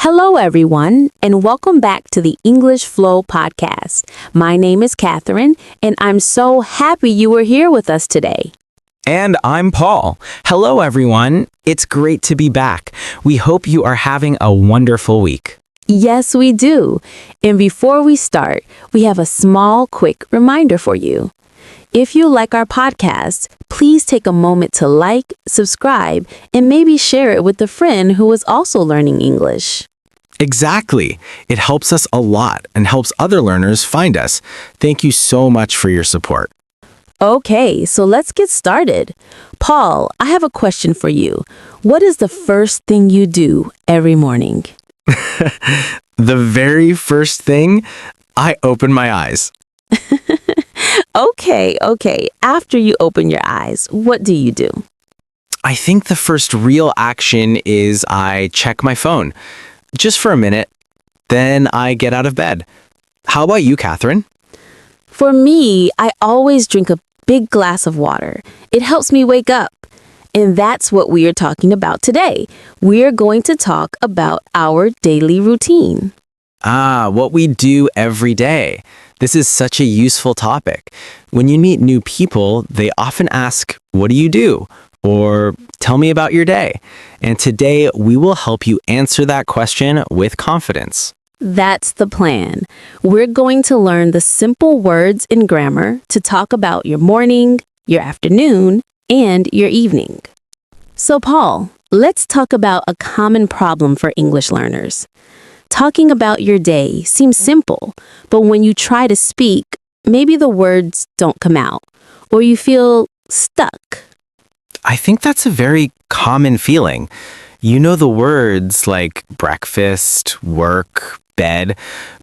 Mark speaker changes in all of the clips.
Speaker 1: Hello, everyone, and welcome back to the English Flow podcast. My name is Catherine, and I'm so happy you are here with us today.
Speaker 2: And I'm Paul. Hello, everyone. It's great to be back. We hope you are having a wonderful week.
Speaker 1: Yes, we do. And before we start, we have a small, quick reminder for you. If you like our podcast, please take a moment to like, subscribe, and maybe share it with a friend who is also learning English.
Speaker 2: Exactly. It helps us a lot and helps other learners find us. Thank you so much for your support.
Speaker 1: Okay, so let's get started. Paul, I have a question for you. What is the first thing you do every morning?
Speaker 2: The very first thing, I open my eyes.
Speaker 1: Okay. After you open your eyes, what do you do?
Speaker 2: I think the first real action is I check my phone. Just for a minute. Then I get out of bed. How about you, Catherine?
Speaker 1: For me, I always drink a big glass of water. It helps me wake up. And that's what we are talking about today. We're going to talk about our daily routine.
Speaker 2: What we do every day. This is such a useful topic. When you meet new people, they often ask, "What do you do?" Or "Tell me about your day." And today, we will help you answer that question with confidence.
Speaker 1: That's the plan. We're going to learn the simple words in grammar to talk about your morning, your afternoon, and your evening. So, Paul, let's talk about a common problem for English learners. Talking about your day seems simple, but when you try to speak, maybe the words don't come out, or you feel stuck.
Speaker 2: I think that's a very common feeling. You know the words like breakfast, work, bed,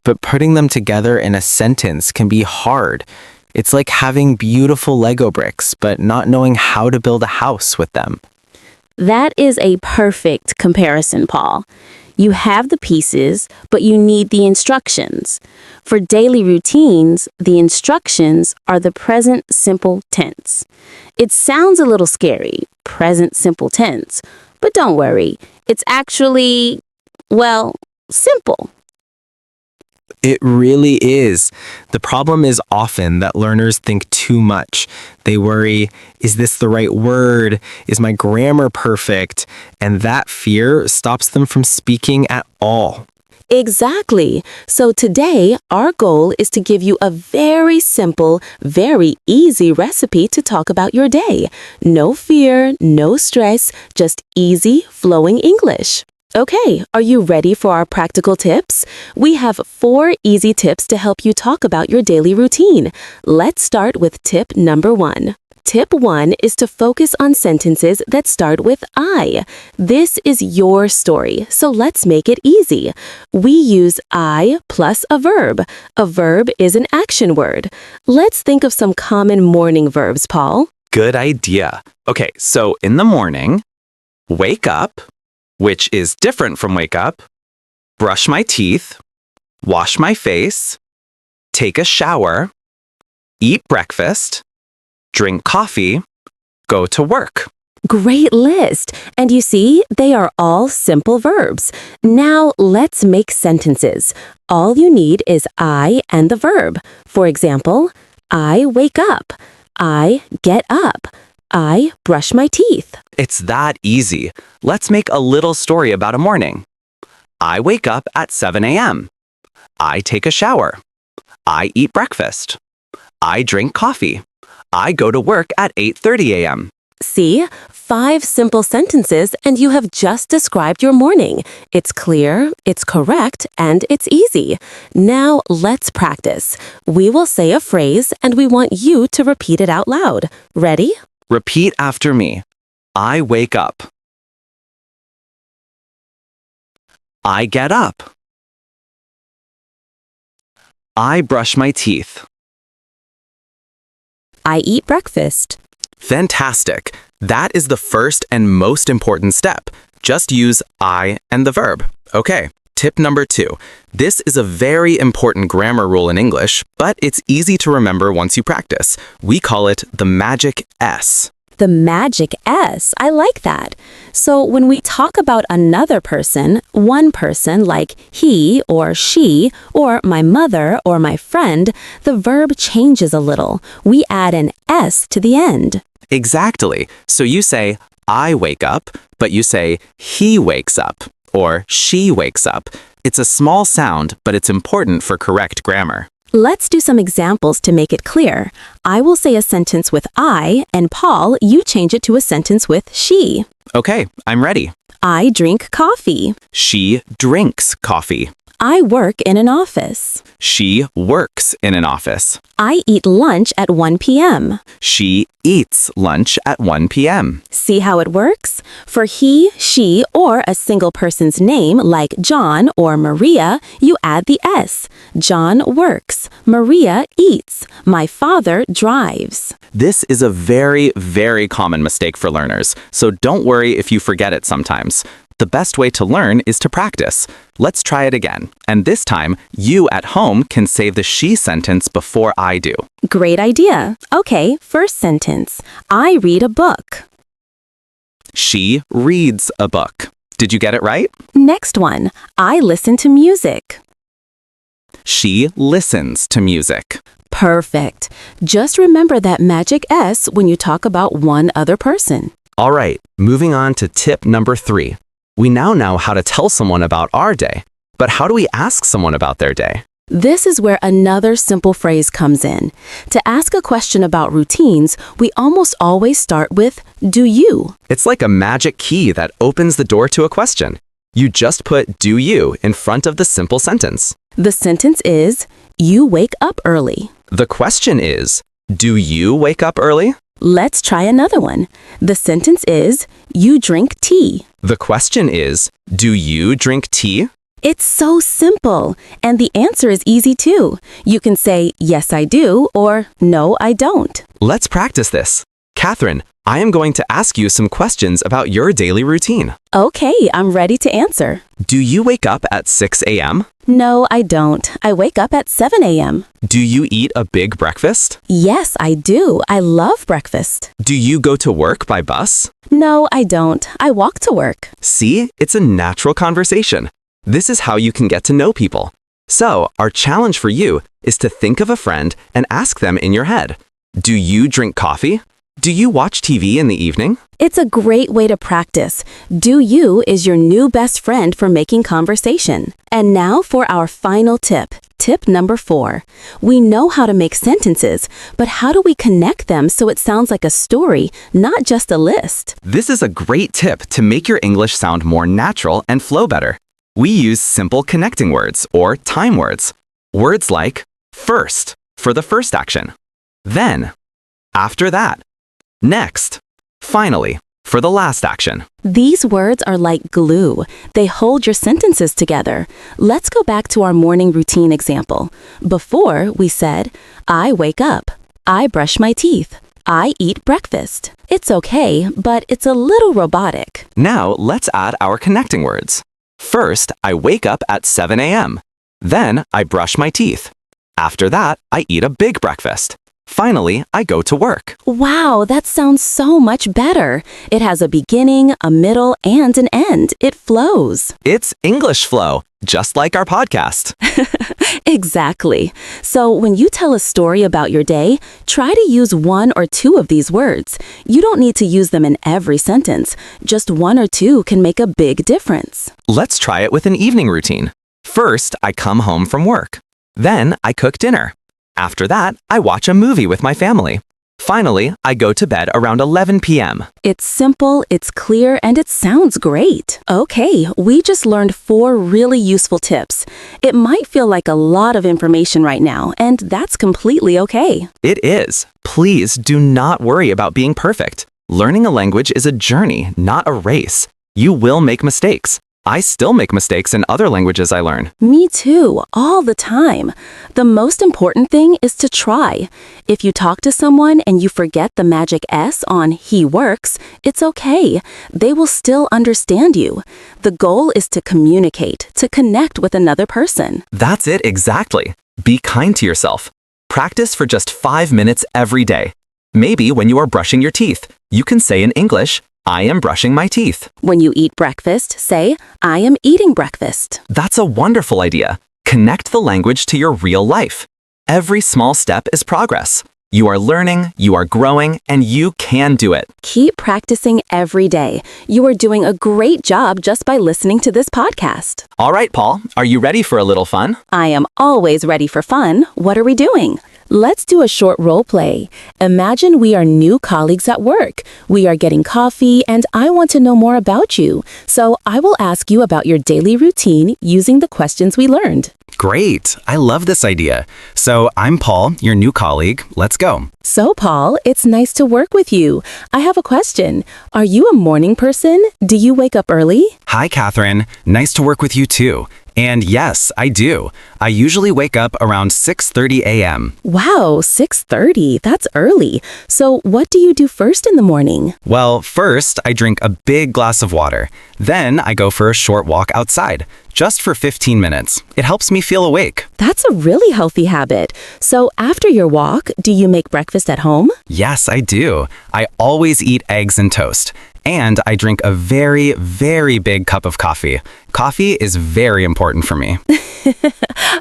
Speaker 2: but putting them together in a sentence can be hard. It's like having beautiful Lego bricks, but not knowing how to build a house with them.
Speaker 1: That is a perfect comparison, Paul. You have the pieces, but you need the instructions. For daily routines, the instructions are the present simple tense. It sounds a little scary, present simple tense, but don't worry. It's actually, simple.
Speaker 2: It really is. The problem is often that learners think too much. They worry, is this the right word? Is my grammar perfect? And that fear stops them from speaking at all.
Speaker 1: Exactly. So today, our goal is to give you a very simple, very easy recipe to talk about your day. No fear, no stress, just easy, flowing English. Okay, are you ready for our practical tips? We have 4 easy tips to help you talk about your daily routine. Let's start with tip number 1. Tip 1 is to focus on sentences that start with I. This is your story, so let's make it easy. We use I plus a verb. A verb is an action word. Let's think of some common morning verbs, Paul.
Speaker 2: Good idea. Okay, so in the morning, wake up, which is different from wake up, brush my teeth, wash my face, take a shower, eat breakfast, drink coffee, go to work.
Speaker 1: Great list. And you see, they are all simple verbs. Now let's make sentences. All you need is I and the verb. For example, I wake up. I get up. I brush my teeth.
Speaker 2: It's that easy. Let's make a little story about a morning. I wake up at 7 a.m. I take a shower. I eat breakfast. I drink coffee. I go to work at 8:30 a.m.
Speaker 1: See, 5 simple sentences and you have just described your morning. It's clear, it's correct, and it's easy. Now let's practice. We will say a phrase and we want you to repeat it out loud. Ready?
Speaker 2: Repeat after me. I wake up. I get up. I brush my teeth.
Speaker 1: I eat breakfast.
Speaker 2: Fantastic. That is the first and most important step. Just use I and the verb. Okay, tip number 2. This is a very important grammar rule in English, but it's easy to remember once you practice. We call it the magic S.
Speaker 1: The magic S. I like that. So when we talk about another person, one person like he or she, or my mother or my friend, the verb changes a little. We add an S to the end.
Speaker 2: Exactly. So you say, I wake up, but you say, he wakes up, or she wakes up. It's a small sound, but it's important for correct grammar.
Speaker 1: Let's do some examples to make it clear. I will say a sentence with I, and Paul, you change it to a sentence with she.
Speaker 2: Okay, I'm ready.
Speaker 1: I drink coffee.
Speaker 2: She drinks coffee.
Speaker 1: I work in an office.
Speaker 2: She works in an office.
Speaker 1: I eat lunch at 1 p.m.
Speaker 2: She eats lunch at 1 p.m.
Speaker 1: See how it works? For he, she, or a single person's name like John or Maria, you add the S. John works. Maria eats. My father drives.
Speaker 2: This is a very, very common mistake for learners, so don't worry if you forget it sometimes. The best way to learn is to practice. Let's try it again. And this time, you at home can say the she sentence before I do.
Speaker 1: Great idea. Okay, first sentence. I read a book.
Speaker 2: She reads a book. Did you get it right?
Speaker 1: Next one. I listen to music.
Speaker 2: She listens to music.
Speaker 1: Perfect. Just remember that magic S when you talk about one other person.
Speaker 2: All right, moving on to tip number 3. We now know how to tell someone about our day, but how do we ask someone about their day?
Speaker 1: This is where another simple phrase comes in. To ask a question about routines, we almost always start with, do you?
Speaker 2: It's like a magic key that opens the door to a question. You just put do you in front of the simple sentence.
Speaker 1: The sentence is, you wake up early.
Speaker 2: The question is, do you wake up early?
Speaker 1: Let's try another one. The sentence is, you drink tea.
Speaker 2: The question is, do you drink tea?
Speaker 1: It's so simple, and the answer is easy too. You can say, yes, I do, or no, I don't.
Speaker 2: Let's practice this. Catherine, I am going to ask you some questions about your daily routine.
Speaker 1: Okay, I'm ready to answer.
Speaker 2: Do you wake up at 6 a.m.?
Speaker 1: No, I don't. I wake up at 7 a.m.
Speaker 2: Do you eat a big breakfast?
Speaker 1: Yes, I do. I love breakfast.
Speaker 2: Do you go to work by bus?
Speaker 1: No, I don't. I walk to work.
Speaker 2: See, it's a natural conversation. This is how you can get to know people. So, our challenge for you is to think of a friend and ask them in your head. Do you drink coffee? Do you watch TV in the evening?
Speaker 1: It's a great way to practice. Do you is your new best friend for making conversation. And now for our final tip. Tip number 4. We know how to make sentences, but how do we connect them so it sounds like a story, not just a list?
Speaker 2: This is a great tip to make your English sound more natural and flow better. We use simple connecting words or time words. Words like first for the first action, then, after that, next, finally, for the last action.
Speaker 1: These words are like glue. They hold your sentences together. Let's go back to our morning routine example. Before, we said, I wake up. I brush my teeth. I eat breakfast. It's okay, but it's a little robotic.
Speaker 2: Now, let's add our connecting words. First, I wake up at 7 a.m. Then, I brush my teeth. After that, I eat a big breakfast. Finally, I go to work.
Speaker 1: Wow, that sounds so much better. It has a beginning, a middle, and an end. It flows.
Speaker 2: It's English flow, just like our podcast.
Speaker 1: Exactly. So when you tell a story about your day, try to use 1 or 2 of these words. You don't need to use them in every sentence. Just 1 or 2 can make a big difference.
Speaker 2: Let's try it with an evening routine. First, I come home from work. Then, I cook dinner. After that, I watch a movie with my family. Finally, I go to bed around 11 p.m.
Speaker 1: It's simple, it's clear, and it sounds great. Okay, we just learned 4 really useful tips. It might feel like a lot of information right now, and that's completely okay.
Speaker 2: It is. Please do not worry about being perfect. Learning a language is a journey, not a race. You will make mistakes. I still make mistakes in other languages I learn.
Speaker 1: Me too, all the time. The most important thing is to try. If you talk to someone and you forget the magic S on he works, it's okay. They will still understand you. The goal is to communicate, to connect with another person.
Speaker 2: That's it exactly. Be kind to yourself. Practice for just 5 minutes every day. Maybe when you are brushing your teeth, you can say in English, I am brushing my teeth.
Speaker 1: When you eat breakfast, say, I am eating breakfast.
Speaker 2: That's a wonderful idea. Connect the language to your real life. Every small step is progress. You are learning, you are growing, and you can do it.
Speaker 1: Keep practicing every day. You are doing a great job just by listening to this podcast.
Speaker 2: All right, Paul, are you ready for a little fun?
Speaker 1: I am always ready for fun. What are we doing? Let's do a short role play. Imagine we are new colleagues at work. We are getting coffee and I want to know more about you. So I will ask you about your daily routine using the questions we learned.
Speaker 2: Great. I love this idea. So I'm Paul, your new colleague. Let's go.
Speaker 1: So Paul, it's nice to work with you. I have a question. Are you a morning person? Do you wake up early?
Speaker 2: Hi, Catherine. Nice to work with you too. And yes, I do. I usually wake up around 6:30 a.m.
Speaker 1: Wow, 6:30. That's early. So what do you do first in the morning?
Speaker 2: Well, first, I drink a big glass of water. Then I go for a short walk outside, just for 15 minutes. It helps me feel awake.
Speaker 1: That's a really healthy habit. So after your walk, do you make breakfast at home?
Speaker 2: Yes, I do. I always eat eggs and toast. And I drink a very, very big cup of coffee. Coffee is very important for me.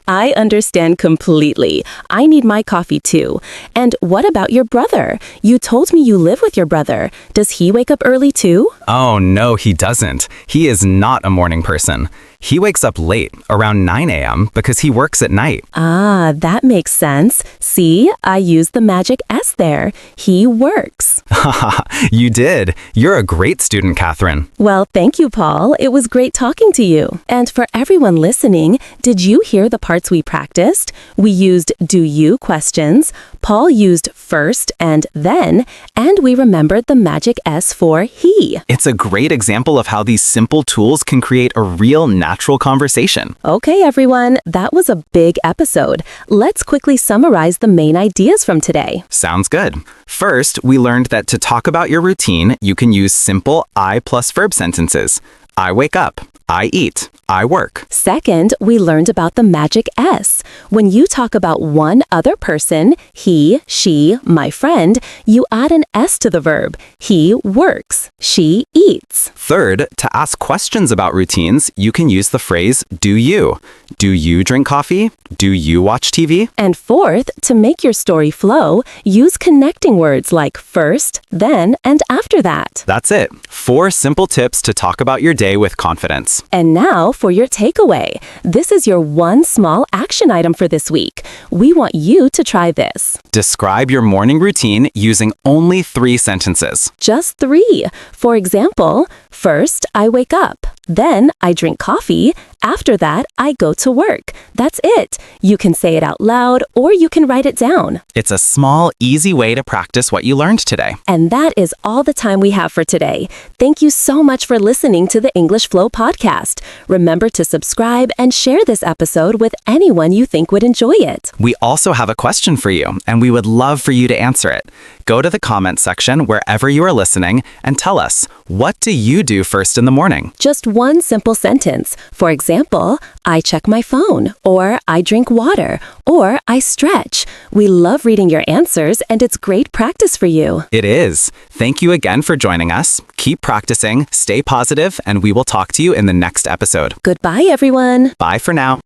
Speaker 1: I understand completely. I need my coffee too. And what about your brother? You told me you live with your brother. Does he wake up early too?
Speaker 2: Oh, no, he doesn't. He is not a morning person. He wakes up late, around 9 a.m., because he works at night.
Speaker 1: Ah, that makes sense. See, I used the magic S there. He works.
Speaker 2: Haha, you did. You're a great student, Catherine.
Speaker 1: Well, thank you, Paul. It was great talking to you. And for everyone listening, did you hear the parts we practiced? We used do you questions. Paul used first and then, and we remembered the magic S for he.
Speaker 2: It's a great example of how these simple tools can create a real natural conversation.
Speaker 1: Okay, everyone, that was a big episode. Let's quickly summarize the main ideas from today.
Speaker 2: Sounds good. First, we learned that to talk about your routine, you can use simple I plus verb sentences. I wake up. I eat. I work.
Speaker 1: Second, we learned about the magic S. When you talk about one other person, he, she, my friend, you add an S to the verb. He works. She eats.
Speaker 2: Third, to ask questions about routines, you can use the phrase do you. Do you drink coffee? Do you watch TV?
Speaker 1: And fourth, to make your story flow, use connecting words like first, then, and after that.
Speaker 2: That's it. 4 simple tips to talk about your day with confidence.
Speaker 1: And now for your takeaway. This is your one small action item for this week. We want you to try this.
Speaker 2: Describe your morning routine using only 3 sentences.
Speaker 1: Just 3. For example, first, I wake up. Then I drink coffee. After that, I go to work. That's it. You can say it out loud or you can write it down.
Speaker 2: It's a small, easy way to practice what you learned today.
Speaker 1: And that is all the time we have for today. Thank you so much for listening to the English Flow podcast. Remember to subscribe and share this episode with anyone you think would enjoy it.
Speaker 2: We also have a question for you, and we would love for you to answer it. Go to the comment section wherever you are listening and tell us, what do you do first in the morning?
Speaker 1: Just one simple sentence. For example, I check my phone, or I drink water, or I stretch. We love reading your answers, and it's great practice for you.
Speaker 2: It is. Thank you again for joining us. Keep practicing, stay positive, and we will talk to you in the next episode.
Speaker 1: Goodbye, everyone.
Speaker 2: Bye for now.